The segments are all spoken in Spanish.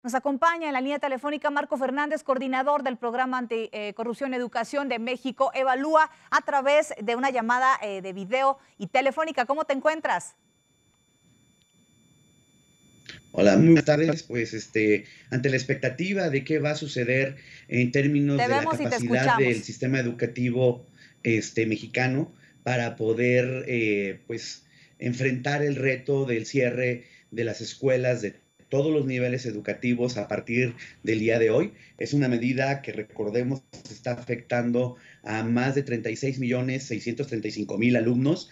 Nos acompaña en la línea telefónica Marco Fernández, coordinador del programa Anticorrupción Educación de México. Evalúa a través de una llamada de video y telefónica. ¿Cómo te encuentras? Hola, muy buenas tardes. Pues ante la expectativa de qué va a suceder en términos Te de la vemos y te capacidad del escuchamos. sistema educativo mexicano para poder pues enfrentar el reto del cierre de las escuelas de todos los niveles educativos a partir del día de hoy. Es una medida que, recordemos, está afectando a más de 36.635.000 alumnos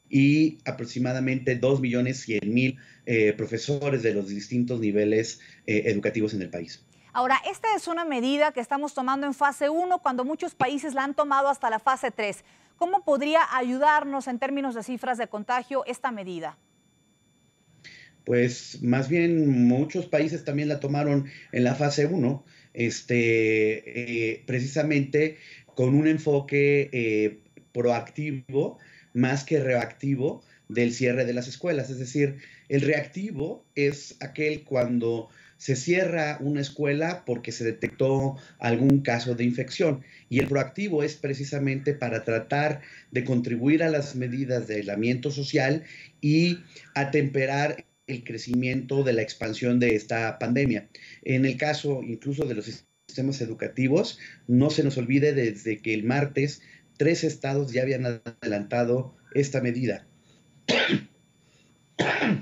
y aproximadamente 2.100.000 profesores de los distintos niveles educativos en el país. Ahora, esta es una medida que estamos tomando en fase 1 cuando muchos países la han tomado hasta la fase 3. ¿Cómo podría ayudarnos en términos de cifras de contagio esta medida? Pues más bien muchos países también la tomaron en la fase 1, precisamente con un enfoque proactivo más que reactivo del cierre de las escuelas. Es decir, el reactivo es aquel cuando se cierra una escuela porque se detectó algún caso de infección, y el proactivo es precisamente para tratar de contribuir a las medidas de aislamiento social y atemperar el crecimiento de la expansión de esta pandemia. En el caso incluso de los sistemas educativos, no se nos olvide desde que el martes 3 estados ya habían adelantado esta medida.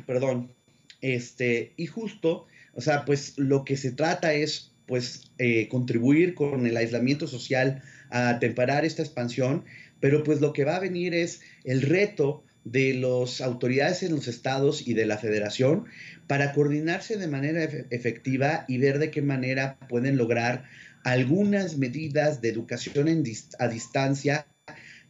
Perdón. Y justo, o sea, pues lo que se trata es pues contribuir con el aislamiento social a atemperar esta expansión, pero pues lo que va a venir es el reto de las autoridades en los estados y de la federación para coordinarse de manera efectiva y ver de qué manera pueden lograr algunas medidas de educación a distancia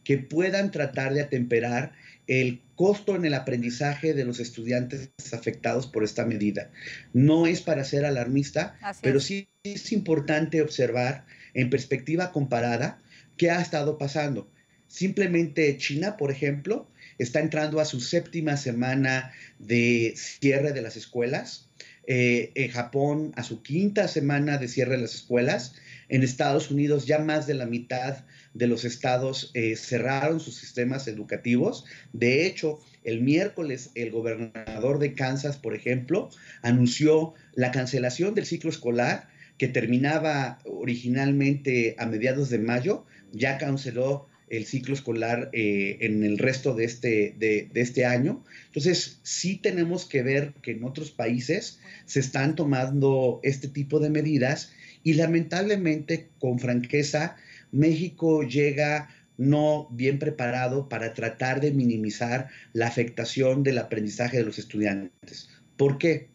que puedan tratar de atemperar el costo en el aprendizaje de los estudiantes afectados por esta medida. No es para ser alarmista, pero sí es importante observar en perspectiva comparada qué ha estado pasando. Simplemente China, por ejemplo, está entrando a su 7ª semana de cierre de las escuelas. En Japón a su 5ª semana de cierre de las escuelas. En Estados Unidos ya más de la mitad de los estados cerraron sus sistemas educativos. De hecho, el miércoles el gobernador de Kansas, por ejemplo, anunció la cancelación del ciclo escolar que terminaba originalmente a mediados de mayo. Ya canceló el ciclo escolar en el resto de este año. Entonces, sí tenemos que ver que en otros países se están tomando este tipo de medidas y lamentablemente, con franqueza, México llega no bien preparado para tratar de minimizar la afectación del aprendizaje de los estudiantes. ¿Por qué?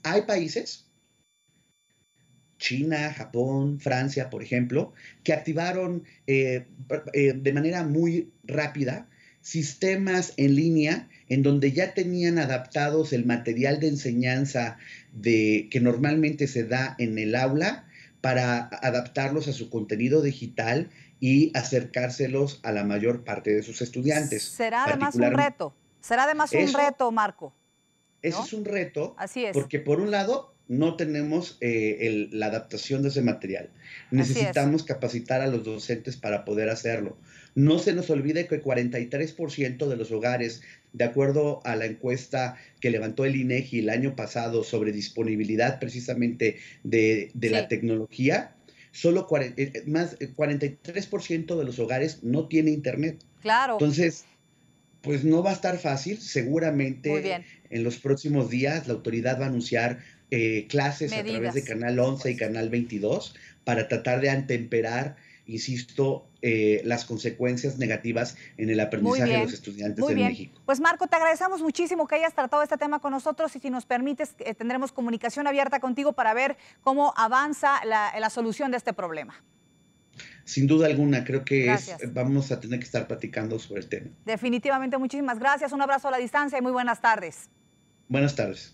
Hay países, China, Japón, Francia, por ejemplo, que activaron de manera muy rápida sistemas en línea en donde ya tenían adaptados el material de enseñanza que normalmente se da en el aula para adaptarlos a su contenido digital y acercárselos a la mayor parte de sus estudiantes. Será además un reto. Será además un reto, Marco. Ese es un reto. Así es. Porque por un lado no tenemos la adaptación de ese material. Necesitamos Necesitamos capacitar a los docentes para poder hacerlo. No se nos olvide que el 43% de los hogares, de acuerdo a la encuesta que levantó el INEGI el año pasado sobre disponibilidad precisamente de la tecnología, solo más del 43% de los hogares no tiene internet. Claro. Entonces, pues no va a estar fácil. Seguramente en los próximos días la autoridad va a anunciar clases a través de Canal 11 y Canal 22 para tratar de atemperar, insisto, las consecuencias negativas en el aprendizaje de los estudiantes en México. Pues Marco, te agradecemos muchísimo que hayas tratado este tema con nosotros y si nos permites tendremos comunicación abierta contigo para ver cómo avanza la solución de este problema. Sin duda alguna, creo que vamos a tener que estar platicando sobre el tema. Definitivamente, muchísimas gracias. Un abrazo a la distancia y muy buenas tardes. Buenas tardes.